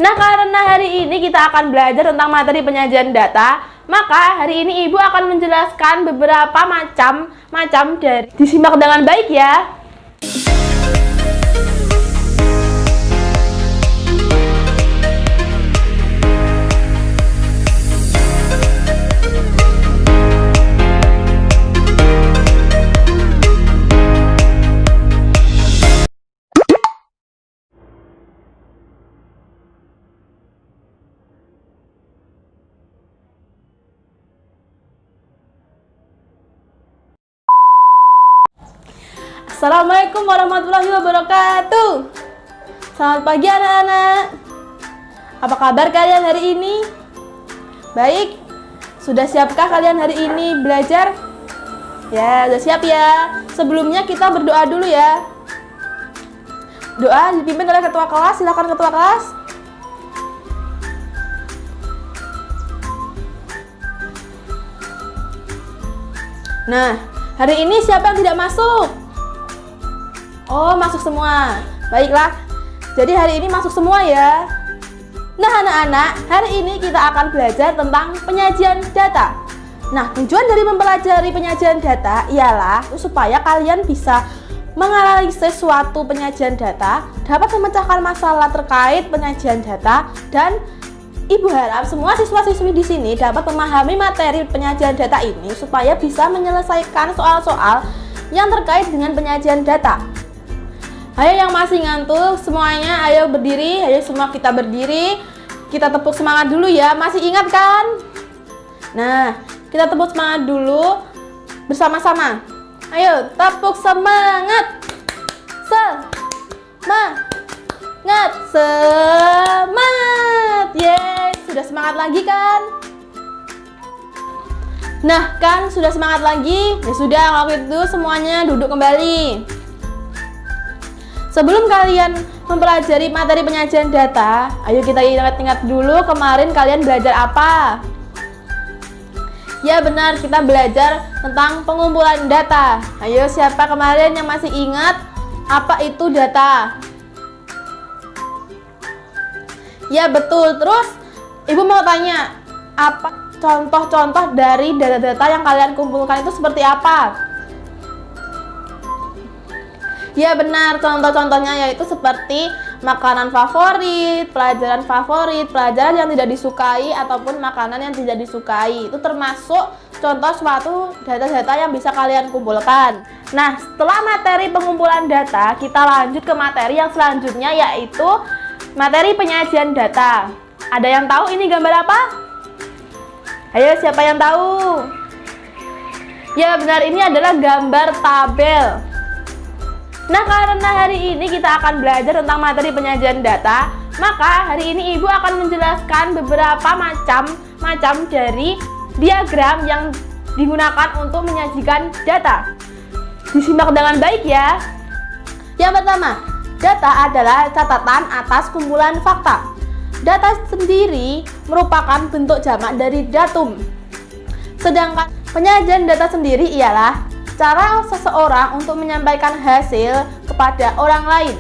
Nah, karena hari ini kita akan belajar tentang materi penyajian data, maka hari ini Ibu akan menjelaskan beberapa macam dari disimak dengan baik ya. Assalamualaikum warahmatullahi wabarakatuh. Selamat pagi anak-anak. Apa kabar kalian hari ini? Baik, sudah siapkah kalian hari ini belajar? Ya, sudah siap ya. Sebelumnya kita berdoa dulu ya. Doa dipimpin oleh ketua kelas, silakan ketua kelas. Nah, hari ini siapa yang tidak masuk? Oh, masuk semua. Baiklah. Jadi hari ini masuk semua ya. Nah, anak-anak, hari ini kita akan belajar tentang penyajian data. Nah, tujuan dari mempelajari penyajian data ialah supaya kalian bisa menganalisis suatu penyajian data, dapat memecahkan masalah terkait penyajian data, dan Ibu harap semua siswa-siswi di sini dapat memahami materi penyajian data ini supaya bisa menyelesaikan soal-soal yang terkait dengan penyajian data. Ayo yang masih ngantuk semuanya, ayo berdiri, ayo semua kita berdiri. Kita tepuk semangat dulu ya, masih ingat kan? Nah, kita tepuk semangat dulu bersama-sama. Ayo, tepuk semangat. Semangat. Yeay, sudah semangat lagi kan? Nah, kan sudah semangat lagi? Ya sudah, kalau itu semuanya duduk kembali. Sebelum kalian mempelajari materi penyajian data, ayo kita ingat-ingat dulu kemarin kalian belajar apa? Ya benar, kita belajar tentang pengumpulan data. Ayo, siapa kemarin yang masih ingat apa itu data? Ya betul, terus Ibu mau tanya, apa contoh-contoh dari data-data yang kalian kumpulkan itu seperti apa? Ya benar, contoh-contohnya yaitu seperti makanan favorit, pelajaran yang tidak disukai, ataupun makanan yang tidak disukai. Itu termasuk contoh suatu data-data yang bisa kalian kumpulkan. Nah, setelah materi pengumpulan data, kita lanjut ke materi yang selanjutnya yaitu materi penyajian data. Ada yang tahu ini gambar apa? Ayo, siapa yang tahu? Ya benar, ini adalah gambar tabel. Nah, karena hari ini kita akan belajar tentang materi penyajian data, maka hari ini Ibu akan menjelaskan beberapa macam dari diagram yang digunakan untuk menyajikan data. Disimak dengan baik ya. Yang pertama, data adalah catatan atas kumpulan fakta. Data sendiri merupakan bentuk jamak dari datum. Sedangkan penyajian data sendiri ialah cara seseorang untuk menyampaikan hasil kepada orang lain.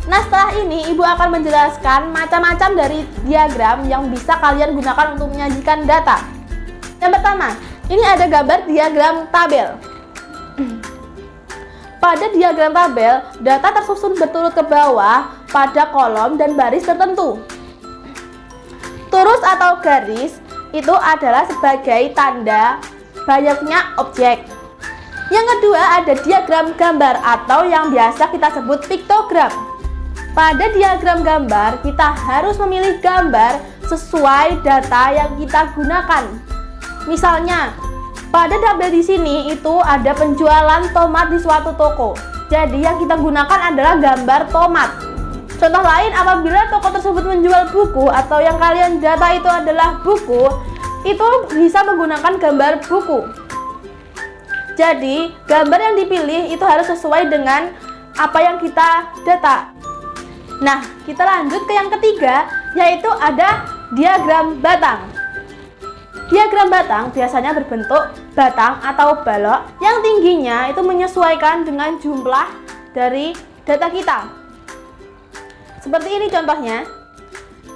Nah, setelah ini Ibu akan menjelaskan macam-macam dari diagram yang bisa kalian gunakan untuk menyajikan data. Yang pertama, ini ada gambar diagram tabel. Pada diagram tabel, data tersusun berturut ke bawah pada kolom dan baris tertentu. Turus atau garis itu adalah sebagai tanda banyaknya objek. Yang kedua, ada diagram gambar atau yang biasa kita sebut piktogram. Pada diagram gambar, kita harus memilih gambar sesuai data yang kita gunakan. Misalnya, pada tabel di sini itu ada penjualan tomat di suatu toko. Jadi yang kita gunakan adalah gambar tomat. Contoh lain, apabila toko tersebut menjual buku atau yang kalian data itu adalah buku, itu bisa menggunakan gambar buku. Jadi, gambar yang dipilih itu harus sesuai dengan apa yang kita data. Nah, kita lanjut ke yang ketiga, yaitu ada diagram batang. Diagram batang biasanya berbentuk batang atau balok yang tingginya itu menyesuaikan dengan jumlah dari data kita. Seperti ini contohnya.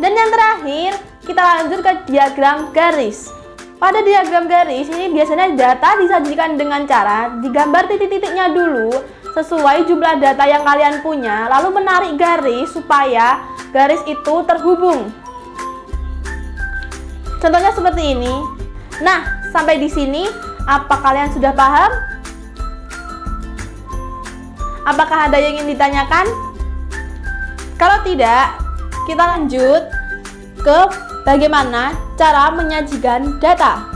Dan yang terakhir, kita lanjut ke diagram garis. Pada diagram garis ini biasanya data disajikan dengan cara digambar titik-titiknya dulu sesuai jumlah data yang kalian punya, lalu menarik garis supaya garis itu terhubung. Contohnya seperti ini. Nah, sampai di sini apa kalian sudah paham? Apakah ada yang ingin ditanyakan? Kalau tidak, kita lanjut ke bagaimana cara menyajikan data.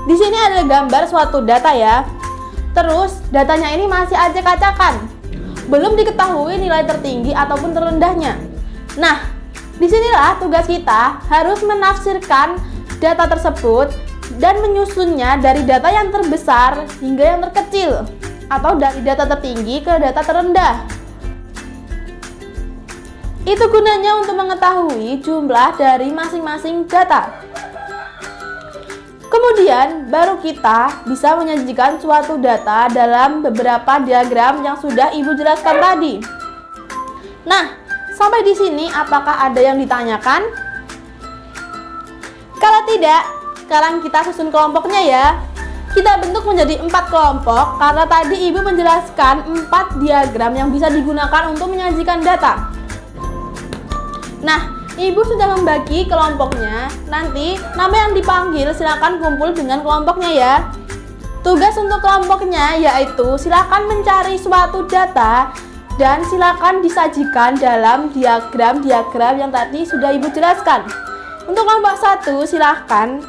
Di sini ada gambar suatu data ya. Terus datanya ini masih acak-acakan. Belum diketahui nilai tertinggi ataupun terendahnya. Nah, disinilah tugas kita harus menafsirkan data tersebut dan menyusunnya dari data yang terbesar hingga yang terkecil, atau dari data tertinggi ke data terendah. Itu gunanya untuk mengetahui jumlah dari masing-masing data. Kemudian baru kita bisa menyajikan suatu data dalam beberapa diagram yang sudah Ibu jelaskan tadi. Nah, sampai di sini apakah ada yang ditanyakan? Kalau tidak, sekarang kita susun kelompoknya ya. Kita bentuk menjadi 4 kelompok karena tadi Ibu menjelaskan 4 diagram yang bisa digunakan untuk menyajikan data. Nah, Ibu sudah membagi kelompoknya. Nanti nama yang dipanggil silakan kumpul dengan kelompoknya ya. Tugas untuk kelompoknya yaitu silakan mencari suatu data dan silakan disajikan dalam diagram-diagram yang tadi sudah Ibu jelaskan. Untuk kelompok 1 silakan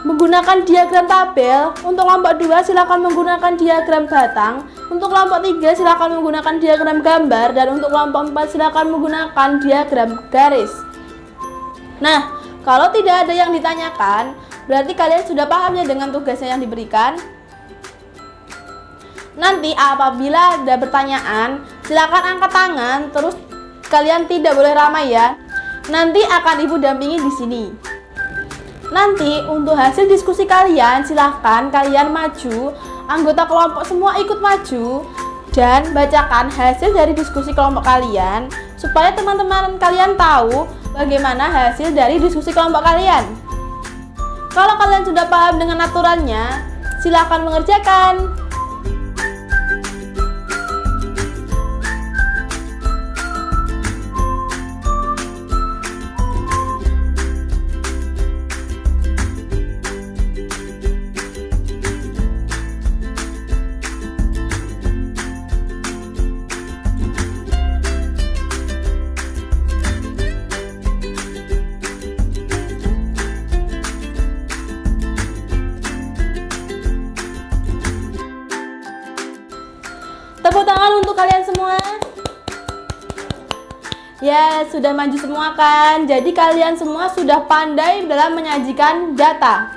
menggunakan diagram tabel, untuk kelompok 2 silakan menggunakan diagram batang, untuk kelompok 3 silakan menggunakan diagram gambar, dan untuk kelompok 4 silakan menggunakan diagram garis. Nah, kalau tidak ada yang ditanyakan, berarti kalian sudah paham ya dengan tugasnya yang diberikan. Nanti apabila ada pertanyaan, silakan angkat tangan, terus kalian tidak boleh ramai ya. Nanti akan Ibu dampingi di sini. Nanti untuk hasil diskusi kalian silahkan kalian maju, anggota kelompok semua ikut maju dan bacakan hasil dari diskusi kelompok kalian supaya teman-teman kalian tahu bagaimana hasil dari diskusi kelompok kalian. Kalau kalian sudah paham dengan aturannya, silahkan mengerjakan. Tepuk tangan untuk kalian semua. Ya, sudah maju semua kan? Jadi kalian semua sudah pandai dalam menyajikan data.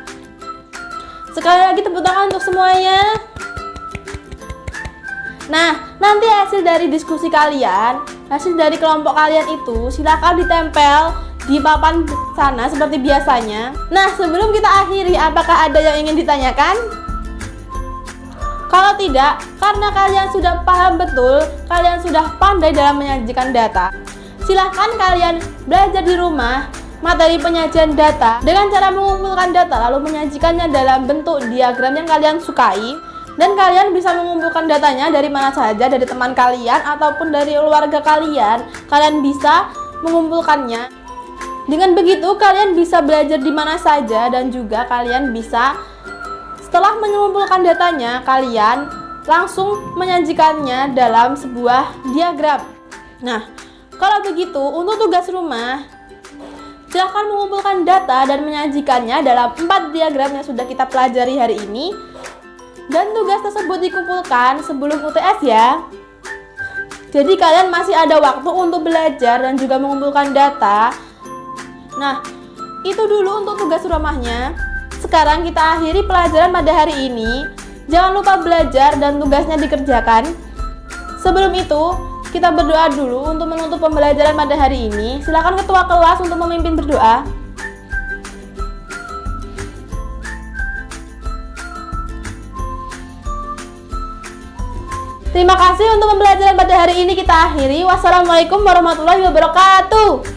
Sekali lagi tepuk tangan untuk semuanya. Nah, nanti hasil dari diskusi kalian, hasil dari kelompok kalian itu silakan ditempel di papan sana seperti biasanya. Nah, sebelum kita akhiri, apakah ada yang ingin ditanyakan? Kalau tidak, karena kalian sudah paham betul, kalian sudah pandai dalam menyajikan data, silahkan kalian belajar di rumah materi penyajian data dengan cara mengumpulkan data lalu menyajikannya dalam bentuk diagram yang kalian sukai. Dan kalian bisa mengumpulkan datanya dari mana saja, dari teman kalian ataupun dari keluarga kalian. Kalian bisa mengumpulkannya. Dengan begitu kalian bisa belajar di mana saja dan juga kalian bisa setelah mengumpulkan datanya, kalian langsung menyajikannya dalam sebuah diagram. Nah, kalau begitu untuk tugas rumah, silahkan mengumpulkan data dan menyajikannya dalam 4 diagram yang sudah kita pelajari hari ini. Dan tugas tersebut dikumpulkan sebelum UTS ya. Jadi kalian masih ada waktu untuk belajar dan juga mengumpulkan data. Nah, itu dulu untuk tugas rumahnya. Sekarang kita akhiri pelajaran pada hari ini. Jangan lupa belajar dan tugasnya dikerjakan. Sebelum itu, kita berdoa dulu untuk menutup pembelajaran pada hari ini. Silakan ketua kelas untuk memimpin berdoa. Terima kasih untuk pembelajaran pada hari ini kita akhiri. Wassalamualaikum warahmatullahi wabarakatuh.